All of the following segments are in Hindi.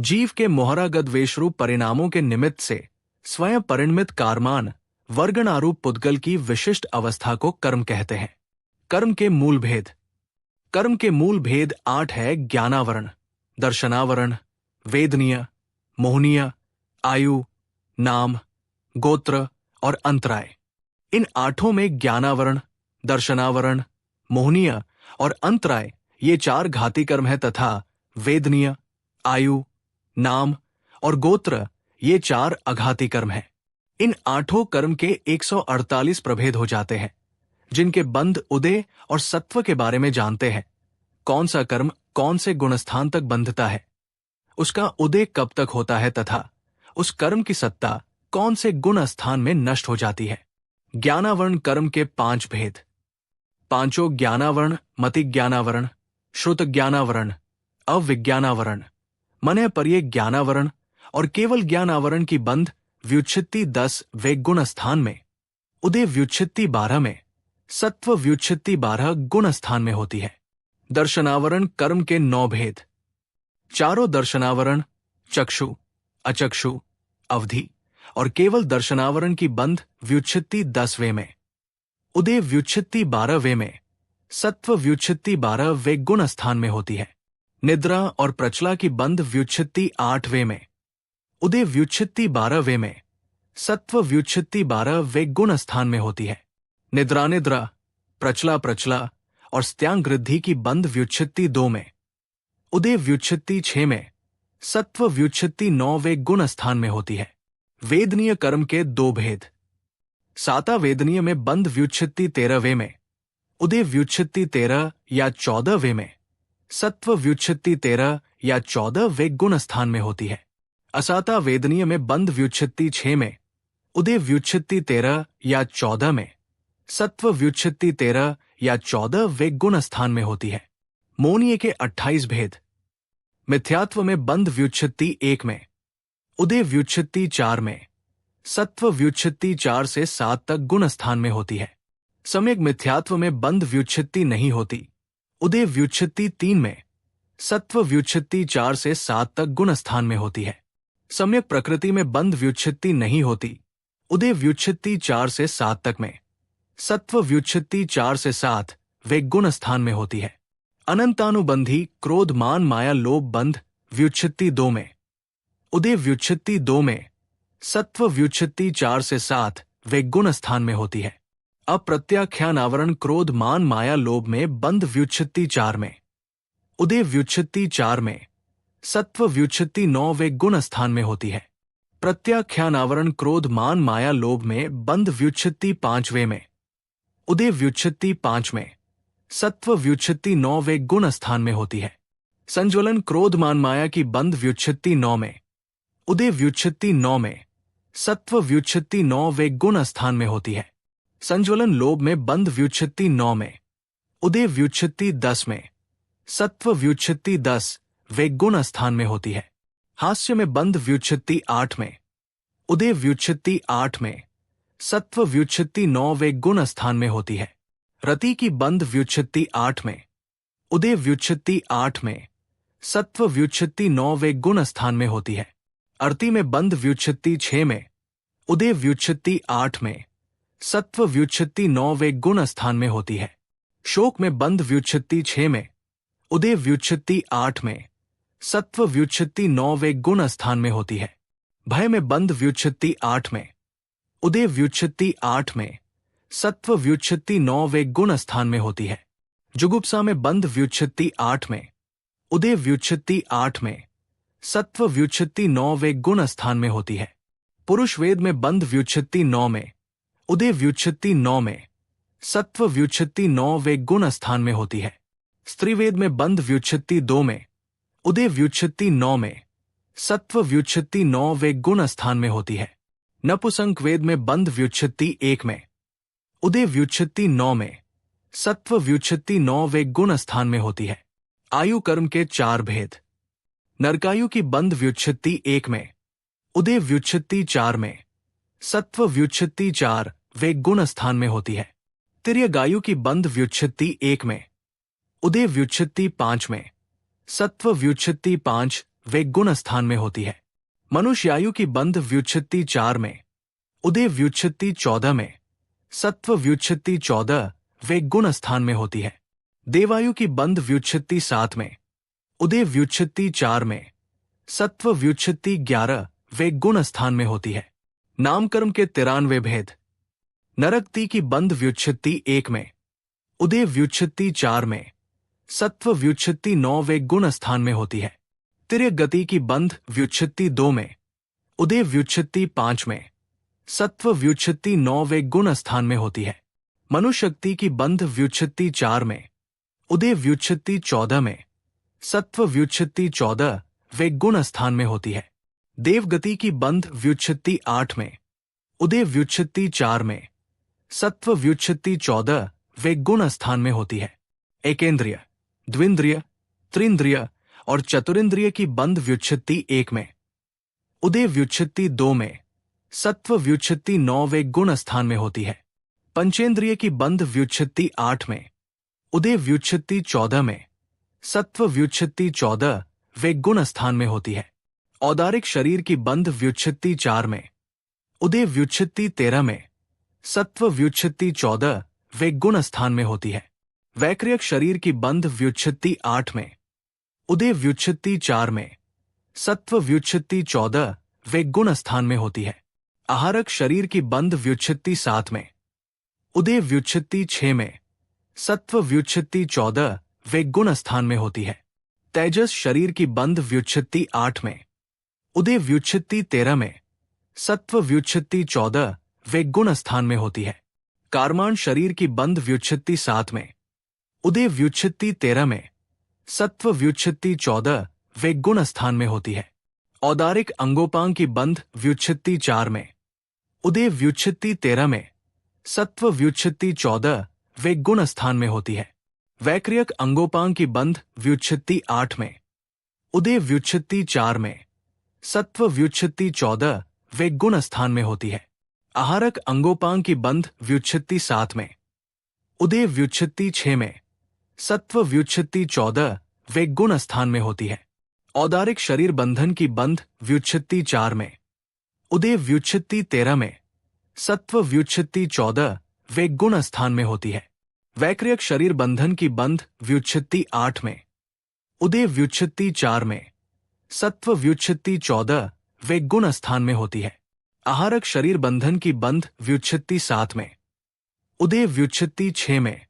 जीव के मोहरागत वेशरूप परिणामों के निमित्त से स्वयं परिणमित कारमान वर्गणारूप पुद्गल की विशिष्ट अवस्था को कर्म कहते हैं। कर्म के मूल भेद। कर्म के मूल भेद 8 है। ज्ञानावरण, दर्शनावरण, वेदनीय, मोहनीय, आयु, नाम, गोत्र और अंतराय। इन 8 में ज्ञानावरण, दर्शनावरण, मोहनीय और अंतराय ये 4 घाती कर्म है तथा वेदनीय, आयु, नाम और गोत्र ये 4 अघाती कर्म हैं। इन 8 कर्म के 148 प्रभेद हो जाते हैं, जिनके बंध उदय और सत्व के बारे में जानते हैं। कौन सा कर्म कौन से गुणस्थान तक बंधता है, उसका उदय कब तक होता है तथा उस कर्म की सत्ता कौन से गुण स्थान में नष्ट हो जाती है। ज्ञानावरण कर्म के 5 भेद। पांचों ज्ञानावरण मति ज्ञानावरण, श्रुत ज्ञानावरण, अविज्ञानावरण, मन पर्य ज्ञानावरण और केवल ज्ञानावरण की बंध व्युच्छित्ति 10 वे गुण स्थान में, उदय व्युच्छित्ति 12 में, सत्व व्युच्छित्ति 12 गुण स्थान में होती है। दर्शनावरण कर्म के 9 भेद। चारों दर्शनावरण चक्षु, अचक्षु, अवधि और केवल दर्शनावरण की बंध व्युच्छित्ति 10वें में, उदय व्युच्छित्ति 12वें में, सत्व व्युच्छित्ति 12वें गुण स्थान में होती है। निद्रा और प्रचला की बंध व्युच्छित्ति 8वें में, उदय व्युच्छित्ति 12वें में, सत्व व्युच्छित्ति 12वें गुण स्थान में होती है। निद्रा निद्रा, प्रचला प्रचला और स्त्यांग वृद्धि की बंध व्युच्छित्ति 2 में, उदय व्युच्छित्ति 6 में, सत्व व्युच्छित्ति 9वें गुण स्थान में होती है। वेदनीय कर्म के 2 भेद। साता वेदनीय में बंध व्युच्छित्ति 13वें में, उदय व्युच्छित्ति 13 या 14वें में, सत्व व्युच्छित्ति 13 या 14वें गुण स्थान में होती है। असाता वेदनीय में बंध व्युच्छित्ति 6 में, उदय व्युच्छित्ति 13 या 14 में, सत्व व्युच्छित्ति 13 या 14वें गुण स्थान में होती है। मोहनीय के 28 भेद। मिथ्यात्व में बंध व्युच्छित्ति 1 में, उदय व्युच्छित्ति 4 में, सत्व व्युच्छित्ति 4 से 7 तक गुण स्थान में होती है। सम्यक मिथ्यात्व में बंध व्युच्छित्ति नहीं होती, उदय व्युच्छित्ति 3 में, सत्व व्युच्छित्ति 4 से 7 तक गुण स्थान में होती है। सम्यक प्रकृति में बंध व्युच्छित्ति नहीं होती, उदय व्युच्छित्ति 4 से 7 तक में, सत्व व्युच्छित्ति 4 से 7 वे गुण स्थान में होती है। अनंतानुबंधी क्रोध मान माया लोभ बंध व्युच्छित्ति 2 में, उदय व्युच्छित्ति 2 में, सत्व व्युच्छित्ति 4 से 7 वे गुण स्थान में होती है। अप्रत्याख्यान आवरण क्रोध मान माया लोभ में बंध व्युच्छित्ति 4 में, उदय व्युच्छित्ति 4 में, सत्व व्युच्छित्ति 9 वे गुण स्थान में होती है। प्रत्याख्यान आवरण क्रोध मान माया लोभ में बंध व्युच्छित्ति 5वें में, उदय व्युच्छित्ति 5 में, सत्व व्युच्छित्ति 9 वे गुण स्थान में होती है। संज्वलन क्रोध मान माया की बंध व्युच्छित्ति 9 में, उदय व्युच्छित्ति 9 में, सत्व व्युच्छित्ति 9 वे गुण स्थान में होती है। संज्वलन लोभ में बंध व्युच्छित्ति 9 में, उदय व्युच्छित्ति 10 में, सत्व व्युच्छित्ति 10 वे गुण स्थान में होती है। हास्य में बंध व्युच्छित्ति 8 में, उदय व्युच्छित्ति 8 में, सत्व व्युच्छित्ति 9 वे गुण स्थान में होती है। रति की बंध व्युच्छित्ति 8 में, उदय व्युच्छित्ति 8 में, सत्व व्युच्छित्ति 9 वे गुण स्थान में होती है। अर्ति में बंध व्युच्छित्ति 6 में, उदय व्युच्छित्ति 8 में, सत्व व्युच्छित्ति 9 वे गुण स्थान में होती है। शोक में बंध व्युच्छित्ति 6 में, उदय व्युच्छित्ति 8 में, सत्व व्युच्छित्ति 9 वे गुण स्थान में होती है। भय में बंध व्युच्छित्ति 8 में, उदय व्युच्छित्ति 8 में, सत्व व्युच्छित्ति 9 वे गुण स्थान में होती है। जुगुप्सा में बंध व्युच्छित्ति 8 में, उदय व्युच्छित्ति 8 में, सत्व व्युच्छित्ति 9 वे गुण स्थान में होती है। पुरुष वेद में बंध व्युच्छित्ति 9 में, उदय व्युच्छित्ति 9 में, सत्व व्युच्छित्ति 9 वे गुण स्थान में होती है। स्त्रीवेद में बंध व्युच्छित्ति 2 में, उदय व्युच्छित्ति 9 में, सत्व व्युच्छित्ति 9 वे गुण स्थान में होती है। नपुंसक वेद में बंध व्युच्छित्ति 1 में, उदय व्युच्छित्ति 9 में, सत्व व्युच्छित्ति 9 वे गुण स्थान में होती है। आयु कर्म के 4 भेद। नरकायु की बंध व्युच्छित्ति 1 में, उदय व्युच्छित्ति 4 में, सत्व व्युच्छित्ति 4 वे गुण स्थान में होती है। तिर्यगायु की बंध व्युच्छित्ति 1 में, उदय व्युच्छित्ति 5 में, सत्व व्युच्छित्ति 5 वे गुण स्थान में होती है। मनुष्यायु की बंध व्युत्पत्ति 4 में, उदय व्युत्पत्ति 14 में, सत्व व्युत्पत्ति 14 वे गुण स्थान में होती है। देवायु की बंध व्युत्पत्ति 7 में, उदय व्युत्पत्ति 4 में, सत्व व्युत्पत्ति 11 वे गुण स्थान में होती है। नामकर्म के 93 भेद। नरकती की बंध व्युत्पत्ति 1 में, उदय व्युत्पत्ति 4 में, सत्व व्युत्पत्ति 9 वे गुण स्थान में होती है। तिर्यक गति की बंध व्युत्पत्ति 2 में, उदय व्युत्पत्ति 5 में, सत्व व्युत्पत्ति 9 वे गुण स्थान में होती है। मनुशक्ति की बंध व्युत्पत्ति 4 में, उदय व्युत्पत्ति 14 में, सत्व व्युत्पत्ति 14 वे गुण स्थान में होती है। देवगति की बंध व्युत्पत्ति 8 में, उदय व्युत्पत्ति 4 में, सत्व व्युत्पत्ति 14 वे गुण स्थान में होती है। एकेंद्रिय, द्विंद्रिय, त्रिंद्रिय और चतुरिंद्रिय की बंध व्युत्पत्ति 1 में, उदय व्युत्पत्ति 2 में, सत्व व्युत्पत्ति 9 वे गुण स्थान में होती है। पंचेंद्रिय की बंध व्युत्पत्ति 8 में, उदय व्युत्पत्ति 14 में, सत्व व्युत्पत्ति 14 वे गुण स्थान में होती है। औदारिक शरीर की बंध व्युत्पत्ति 4 में, उदय व्युत्पत्ति 13 में, सत्व व्युत्पत्ति 14 वे गुण स्थान में होती है। वैक्रियक शरीर की बंध व्युत्पत्ति 8 में, उदय व्युत्पत्ति 4 में, सत्व व्युत्पत्ति 14 वे गुण स्थान में होती है। आहारक शरीर की बंध व्युत्पत्ति 7 में, उदय व्युत्पत्ति 6 में, सत्व व्युत्पत्ति 14 वे गुण स्थान में होती है। तेजस शरीर की बंध व्युत्पत्ति 8 में, उदय व्युत्पत्ति 13 में, सत्व व्युत्पत्ति 14 वे गुण स्थान में होती है। कार्माण शरीर की बंध व्युत्पत्ति 7 में, उदय व्युत्पत्ति 13 में, सत्व व्युत्पत्ति 14 वे गुण स्थान में होती है। औदारिक अंगोपांग की बंध व्युत्पत्ति 4 में, उदय व्युत्पत्ति 13 में, सत्व व्युत्पत्ति 14 वे गुण स्थान में होती है। वैक्रियक अंगोपांग की बंध व्युत्पत्ति 8 में, उदय व्युत्पत्ति 4 में, सत्व व्युत्पत्ति 14 वे गुण स्थान में होती है। आहारक अंगोपांग की बंध व्युत्पत्ति 7 में, उदय व्युत्पत्ति 6 में, सत्व व्युत्पत्ति 14 वे गुण स्थान में होती है। औदारिक शरीर बंधन की बंध व्युत्पत्ति 4 में, उदय व्युत्पत्ति 13 में, सत्व व्युत्पत्ति 14 वे गुण स्थान में होती है। वैक्रियक शरीर बंधन की बंध व्युत्पत्ति 8 में, उदय व्युत्पत्ति 4 में, सत्व व्युत्पत्ति 14 वे गुण स्थान में होती है। आहारक शरीर बंधन की बंध व्युत्पत्ति 7 में, उदय व्युत्पत्ति 6 में,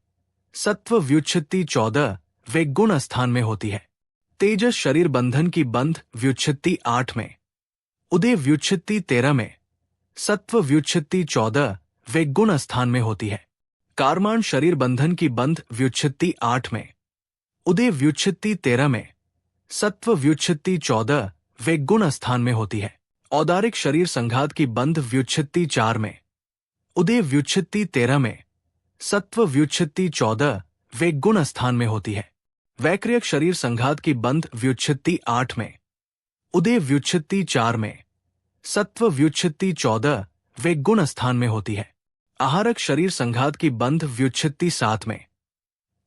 सत्व व्युत्पत्ति 14 वे गुण स्थान में होती है। तेजस शरीर बंधन की बंध व्युत्पत्ति 8 में, उदय व्युत्पत्ति 13 में, सत्व व्युत्पत्ति 14 वे गुण स्थान में होती है। कार्माण शरीर बंधन की बंध व्युत्पत्ति 8 में, उदय व्युत्पत्ति 13 में, सत्व व्युत्पत्ति 14 वे गुण स्थान में होती है। औदारिक शरीर संघात की बंध व्युत्पत्ति 4 में, उदय व्युत्पत्ति 13 में, सत्व व्युत्पत्ति 14 वे गुण स्थान में होती है। वैक्रियक शरीर संघात की बंध व्युत्पत्ति 8 में, उदय व्युत्पत्ति 4 में, सत्व व्युत्पत्ति 14 वे गुण स्थान में होती है। आहारक शरीर संघात की बंध व्युत्पत्ति 7 में,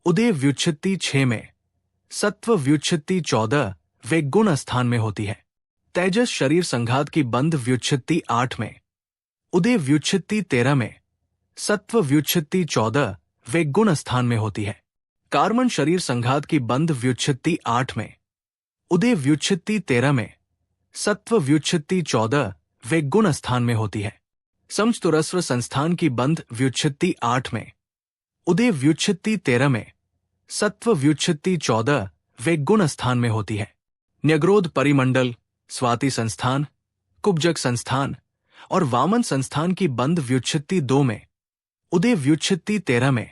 उदय व्युत्पत्ति 6 में, सत्व व्युत्पत्ति 14 वे गुण स्थान में होती है। तेजस शरीर संघात की बंध व्युत्पत्ति 8 में, उदय व्युत्पत्ति 13 में, सत्व व्युत्पत्ति 14 वे गुण स्थान में होती है। कार्मण शरीर संघात की बंध व्युत्पत्ति 8 में, उदय व्युत्पत्ति 13 में, सत्व व्युत्पत्ति 14 वे गुण स्थान में होती है। समचतुरस्र संस्थान की बंध व्युत्पत्ति 8 में, उदय व्युत्पत्ति 13 में, सत्व व्युत्पत्ति 14 वे गुण स्थान में होती है। न्यग्रोध परिमंडल, स्वाति संस्थान, कुब्जक संस्थान और वामन संस्थान की बंध व्युत्पत्ति 2 में, उदय व्युत्पत्ति 13 में,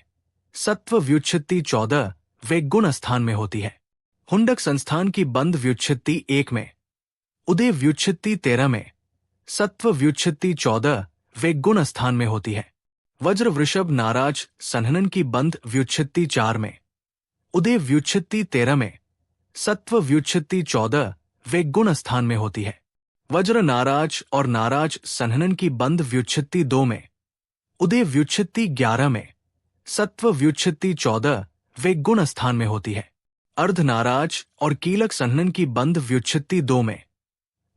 सत्व व्युत्पत्ति 14 वे गुण स्थान में होती है। हुंडक संस्थान की बंध व्युत्पत्ति 1 में, उदय व्युत्पत्ति 13 में, सत्व व्युत्पत्ति 14 वे गुण स्थान में होती है। वज्र वृषभ नाराज संहनन की बंध व्युत्पत्ति 4 में, उदय व्युत्पत्ति 13 में, सत्व व्युत्पत्ति 14 वे गुण स्थान में होती है। वज्र नाराज और नाराज संहनन की बंध व्युत्पत्ति 2 में, उदय व्युत्पत्ति 11 में, सत्व व्युत्पत्ति 14 वे गुण स्थान में होती है। अर्धनाराज और कीलक संहनन की बंध व्युत्पत्ति 2 में,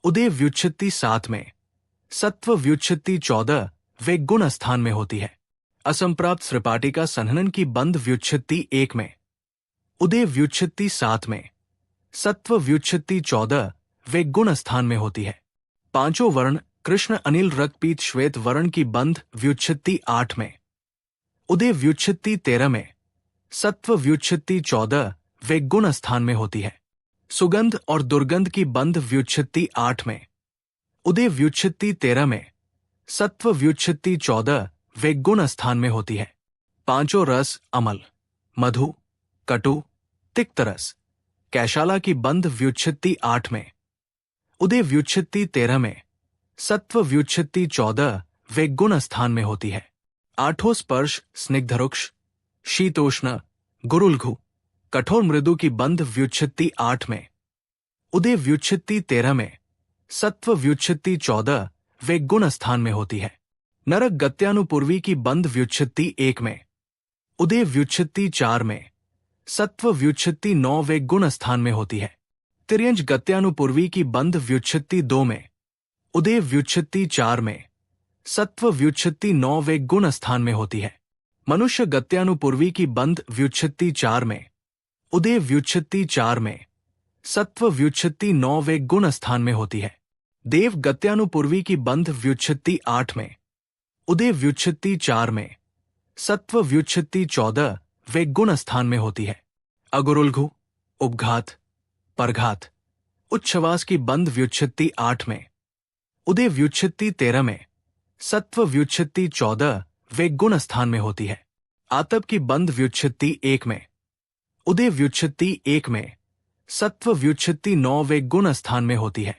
उदय व्युत्पत्ति 7 में, सत्व व्युत्पत्ति 14 वे गुण स्थान में होती है। असंप्राप्त सृपाटिका संहनन की बंध व्युत्पत्ति 1 में, उदय व्युत्पत्ति 7 में, सत्व व्युत्पत्ति 14 वे गुण स्थान में होती है। पांचों वर्ण कृष्ण अनिल रक्तपीत श्वेत वर्ण की बंध व्युत्पत्ति 8 में, उदय व्युत्पत्ति 13 में, सत्व व्युत्पत्ति 14 वे गुण स्थान में होती है। सुगंध और दुर्गंध की बंध व्युत्पत्ति 8 में, उदय व्युत्पत्ति 13 में, सत्व व्युत्पत्ति 14 वे गुण स्थान में होती है। पांचों रस अमल, मधु, कटु, तिक्त रस, कैशाला की बंध व्युत्पत्ति 8 में, उदय व्युत्पत्ति 13 में, सत्व व्युत्पत्ति 14 वे गुण स्थान में होती है। आठों स्पर्श स्निग्धरुक्ष, शीतोष्ण, गुरुलघु, कठोर मृदु की बंध व्युत्पत्ति 8 में, उदय व्युत्पत्ति 13 में, सत्व व्युत्पत्ति 14 वे गुण स्थान में होती है। नरक गत्यानुपूर्वी की बंध व्युत्पत्ति 1 में, उदय व्युत्पत्ति 4 में, सत्व व्युत्पत्ति 9 वे गुण स्थान में होती है। तिर्यंज गत्यानुपूर्वी की बंध व्युत्पत्ति 2 में, उदय व्युत्पत्ति 4 में, सत्व व्युत्पत्ति 9 वे गुण स्थान में होती है। मनुष्य गत्यानुपूर्वी की बंध व्युत्पत्ति 4 में, उदय व्युत्पत्ति 4 में, सत्व व्युत्पत्ति 9 वे गुण स्थान में होती है। देव गत्यानुपूर्वी की बंध व्युत्पत्ति 8 में, उदय व्युत्पत्ति 4 में, सत्व व्युत्पत्ति 14 वे गुण स्थान में होती है। अगुरुलघु, उपघात, परघात, उच्छ्वास की बंध व्युत्पत्ति 8 में, उदय व्युत्पत्ति 13 में, सत्व व्युत्पत्ति 14 वे गुण स्थान में होती है। आतप की बंध व्युत्पत्ति 1 में, उदय व्युत्पत्ति 1 में, सत्व व्युत्पत्ति 9 वे गुण स्थान में होती है।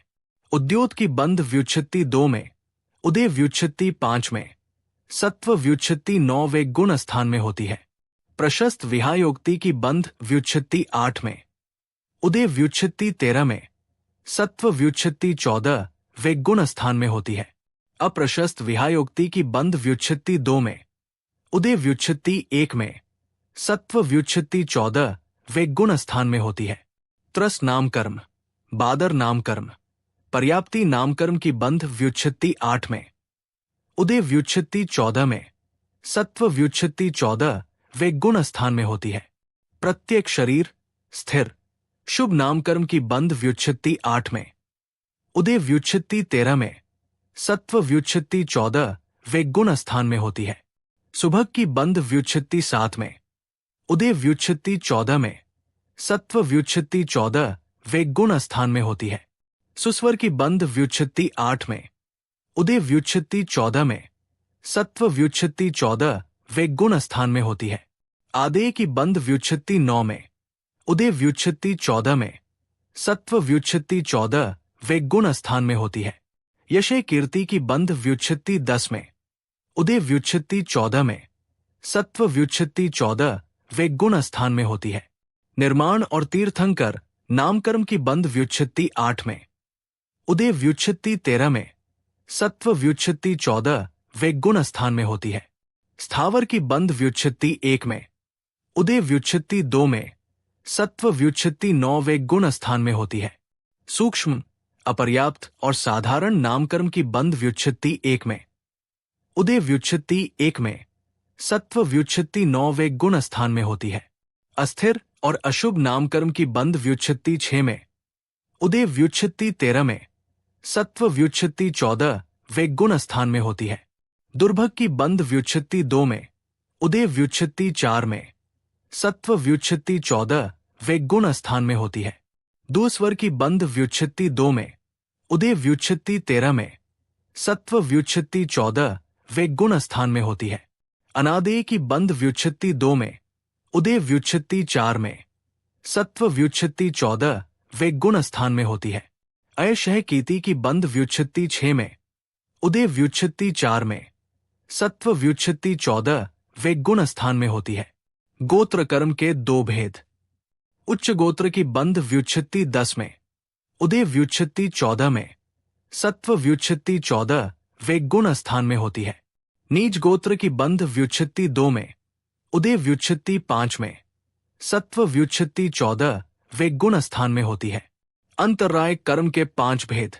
उद्योत की बंध व्युत्पत्ति 2 में, उदय व्युत्पत्ति 5 में, सत्व व्युत्पत्ति 9 वे गुण स्थान में होती है। प्रशस्त विहायोक्ति की बंध व्युत्पत्ति 8 में, उदय व्युत्पत्ति 13 में, सत्व व्युत्पत्ति 14 वे गुण स्थान में होती है। अप्रशस्त विहायोक्ति की बंध व्युत्पत्ति 2 में, उदय व्युत्पत्ति 1 में, सत्व व्युत्पत्ति 14 वे गुण स्थान में होती है। त्रस नामकर्म, बादर नामकर्म, पर्याप्ति नामकर्म की बंध व्युत्पत्ति 8 में, उदय व्युत्पत्ति 14 में, सत्व व्युत्पत्ति 14 वे गुण स्थान में होती है। प्रत्येक शरीर स्थिर, शुभ नामकर्म की बंध व्युत्पत्ति 8 में, उदय व्युत्पत्ति 13 में, सत्व व्युत्पत्ति 14 वे गुण स्थान में होती है। सुभग की बंध व्युत्पत्ति 7 में, उदय व्युत्पत्ति 14 में, सत्व व्युत्पत्ति 14 वे गुण स्थान में होती है। सुस्वर की बंध व्युत्पत्ति 8 में, उदय व्युत्पत्ति 14 में, सत्व व्युत्पत्ति 14 वे गुण स्थान में होती है। आदेय की बंध व्युत्पत्ति 9 में, उदय व्युत्पत्ति 14 में, सत्व व्युत्पत्ति 14 वे गुण स्थान में होती है। यशय कीर्ति की बंध व्युत्पत्ति 10 में, उदय व्युत्पत्ति 14 में, सत्व व्युत्पत्ति 14 वे गुण स्थान में होती है। निर्माण और तीर्थंकर नामकर्म की बंध व्युत्पत्ति 8 में, उदय व्युत्पत्ति 13 में, सत्व व्युत्पत्ति 14 वे गुण स्थान में होती है। स्थावर की बंध व्युत्पत्ति 1 में, उदय व्युत्पत्ति 2 में, सत्व व्युत्पत्ति 9 वे गुण स्थान में होती है। सूक्ष्म, अपर्याप्त और साधारण नामकर्म की बंध व्युत्पत्ति 1 में, उदय व्युत्पत्ति 1 में, सत्व व्युत्पत्ति 9 वे गुण स्थान में होती है। अस्थिर और अशुभ नामकर्म की बंध व्युत्पत्ति 6 में, उदय व्युत्पत्ति 13 में, सत्व व्युत्पत्ति 14 वे गुण स्थान में होती है। दुर्भग की बंध व्युत्पत्ति 2 में, उदय व्युत्पत्ति 4 में, सत्व व्युत्पत्ति 14 वे गुण स्थान में होती है। दूस्वर की बंध व्युत्पत्ति 2 में, उदय व्युत्पत्ति 13 में, सत्व व्युत्पत्ति 14 वे गुण स्थान में होती है। अनादेय की बंध व्युत्पत्ति 2 में, उदय व्युत्पत्ति 4 में, सत्व व्युत्पत्ति 14 वे गुण स्थान में होती है। अयशः कीति की बंध व्युत्पत्ति 6 में, उदय व्युत्पत्ति 4 में, सत्व व्युत्पत्ति 14 वे गुण स्थान में होती है। गोत्र कर्म के 2 भेद। उच्च गोत्र की बंध व्युत्पत्ति 10 में, उदय व्युत्पत्ति 14 में, सत्व व्युत्पत्ति 14 वे गुण स्थान में होती है। नीच गोत्र की बंध व्युत्पत्ति 2 में, उदय व्युत्पत्ति 5 में, सत्व व्युत्पत्ति 14 वे गुण स्थान में होती है। अंतराय कर्म के 5 भेद।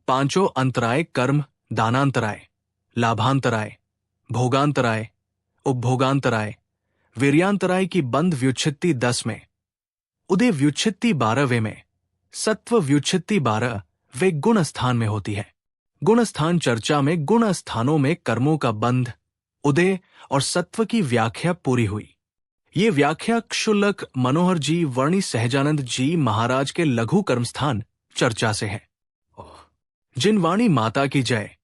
पांचों अंतराय कर्म दानांतराय, लाभांतराय, भोगांतराय, उपभोगांतराय, वीर्यांतराय की बंध व्युच्छित्ति 10 में, उदय व्युच्छित्ति 12वें में, सत्व व्युच्छित्ति 12 वे गुण स्थान में होती है। गुण स्थान चर्चा में गुण स्थानों में कर्मों का बंध, उदय और सत्व की व्याख्या पूरी हुई। ये व्याख्या क्षुल्लक मनोहर जी वर्णी सहजानंद जी महाराज के लघु कर्मस्थान चर्चा से है। जिन वाणी माता की जय।